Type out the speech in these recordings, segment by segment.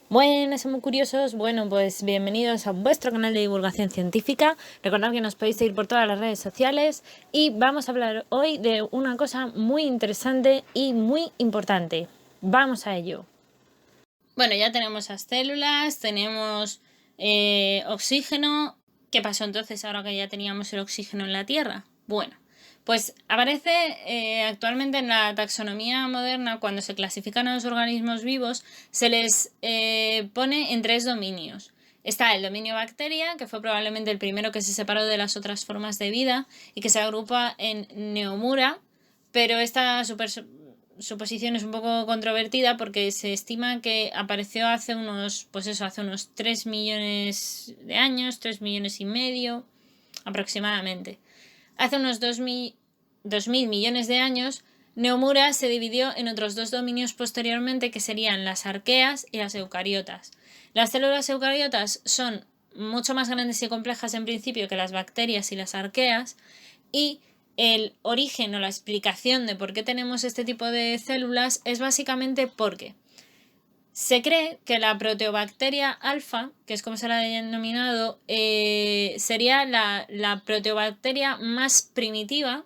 Buenas, muy curiosos. Bueno, pues bienvenidos a vuestro canal de divulgación científica. Recordad que nos podéis seguir por todas las redes sociales y vamos a hablar hoy de una cosa muy interesante y muy importante. Vamos a ello. Bueno, ya tenemos las células, tenemos oxígeno. ¿Qué pasó entonces ahora que ya teníamos el oxígeno en la Tierra? Bueno, pues aparece actualmente en la taxonomía moderna, cuando se clasifican a los organismos vivos, se les pone en 3 dominios. Está el dominio bacteria, que fue probablemente el primero que se separó de las otras formas de vida y que se agrupa en Neomura, pero esta suposición es un poco controvertida porque se estima que apareció hace unos 3 millones de años, 3 millones y medio aproximadamente. Hace unos 2.000 millones de años, Neomura se dividió en otros 2 dominios posteriormente, que serían las arqueas y las eucariotas. Las células eucariotas son mucho más grandes y complejas en principio que las bacterias y las arqueas, y el origen o la explicación de por qué tenemos este tipo de células es básicamente porque se cree que la proteobacteria alfa, que es como se la ha denominado, sería la proteobacteria más primitiva,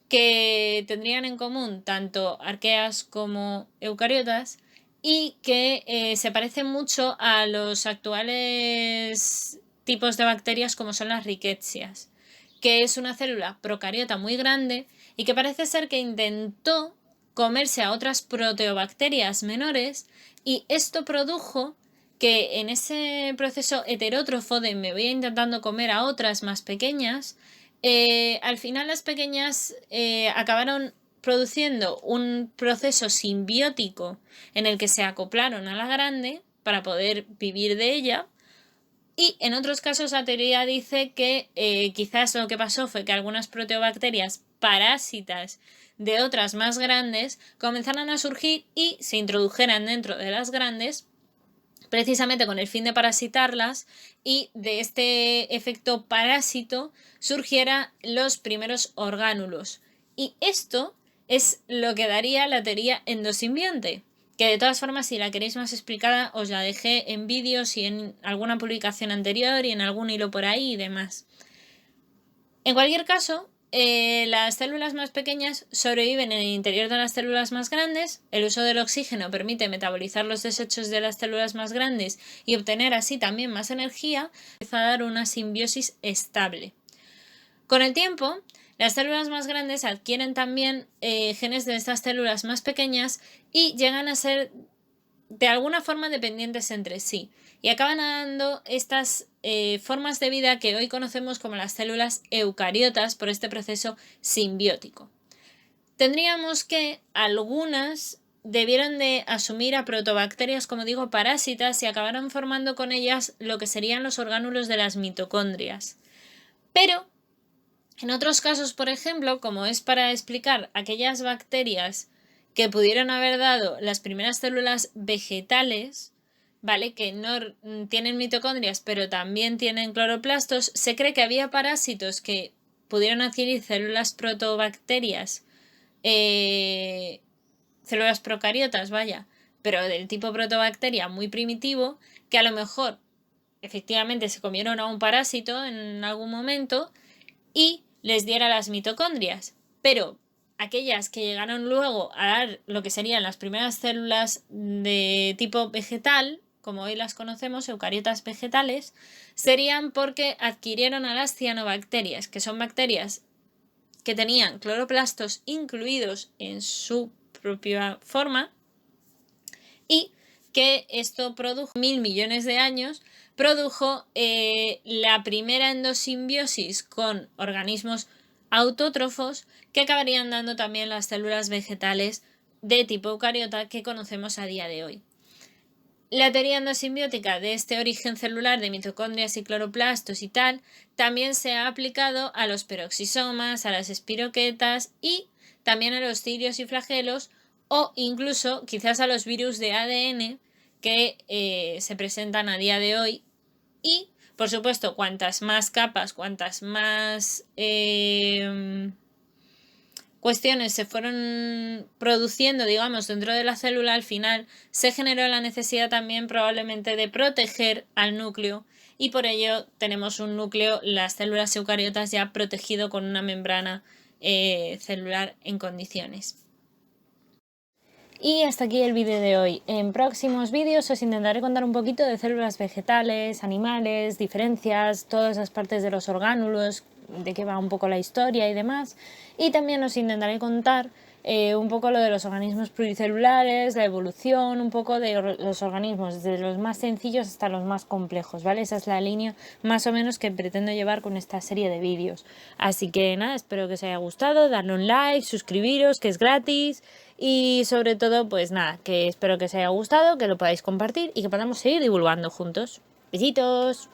que tendrían en común tanto arqueas como eucariotas, y que se parece mucho a los actuales tipos de bacterias como son las ricketsias, que es una célula procariota muy grande y que parece ser que intentó comerse a otras proteobacterias menores, y esto produjo que en ese proceso heterótrofo de me voy intentando comer a otras más pequeñas, al final las pequeñas acabaron produciendo un proceso simbiótico en el que se acoplaron a la grande para poder vivir de ella. Y en otros casos la teoría dice que quizás lo que pasó fue que algunas proteobacterias parásitas de otras más grandes comenzaron a surgir y se introdujeran dentro de las grandes, precisamente con el fin de parasitarlas, y de este efecto parásito surgieran los primeros orgánulos. Y esto es lo que daría la teoría endosimbionte, que de todas formas, si la queréis más explicada, os la dejé en vídeos y en alguna publicación anterior y en algún hilo por ahí y demás. En cualquier caso, las células más pequeñas sobreviven en el interior de las células más grandes. El uso del oxígeno permite metabolizar los desechos de las células más grandes y obtener así también más energía, empieza a dar una simbiosis estable. Con el tiempo, las células más grandes adquieren también genes de estas células más pequeñas y llegan a ser de alguna forma dependientes entre sí, y acaban dando estas formas de vida que hoy conocemos como las células eucariotas por este proceso simbiótico. Tendríamos que algunas debieron de asumir a protobacterias, como digo, parásitas, y acabaron formando con ellas lo que serían los orgánulos de las mitocondrias. Pero en otros casos, por ejemplo, como es para explicar aquellas bacterias que pudieron haber dado las primeras células vegetales, ¿vale? Que no tienen mitocondrias, pero también tienen cloroplastos, se cree que había parásitos que pudieron adquirir células protobacterias, células procariotas, vaya, pero del tipo protobacteria muy primitivo, que a lo mejor efectivamente se comieron a un parásito en algún momento y les diera las mitocondrias. Pero aquellas que llegaron luego a dar lo que serían las primeras células de tipo vegetal, como hoy las conocemos, eucariotas vegetales, serían porque adquirieron a las cianobacterias, que son bacterias que tenían cloroplastos incluidos en su propia forma, y que esto produjo 1.000 millones de años, produjo la primera endosimbiosis con organismos autótrofos, que acabarían dando también las células vegetales de tipo eucariota que conocemos a día de hoy. La teoría endosimbiótica de este origen celular de mitocondrias y cloroplastos y tal también se ha aplicado a los peroxisomas, a las espiroquetas y también a los cirios y flagelos, o incluso quizás a los virus de ADN que se presentan a día de hoy. Y, por supuesto, cuantas más capas, cuantas más cuestiones se fueron produciendo, digamos, dentro de la célula, al final se generó la necesidad también probablemente de proteger al núcleo y por ello tenemos un núcleo, las células eucariotas, ya protegido con una membrana celular en condiciones. Y hasta aquí el vídeo de hoy. En próximos vídeos os intentaré contar un poquito de células vegetales, animales, diferencias, todas las partes de los orgánulos, de qué va un poco la historia y demás. Y también os intentaré contar un poco lo de los organismos pluricelulares, la evolución, un poco de los organismos, desde los más sencillos hasta los más complejos, ¿vale? Esa es la línea más o menos que pretendo llevar con esta serie de vídeos. Así que nada, espero que os haya gustado, darle un like, suscribiros, que es gratis. Y sobre todo, pues nada, que espero que os haya gustado, que lo podáis compartir y que podamos seguir divulgando juntos. Besitos.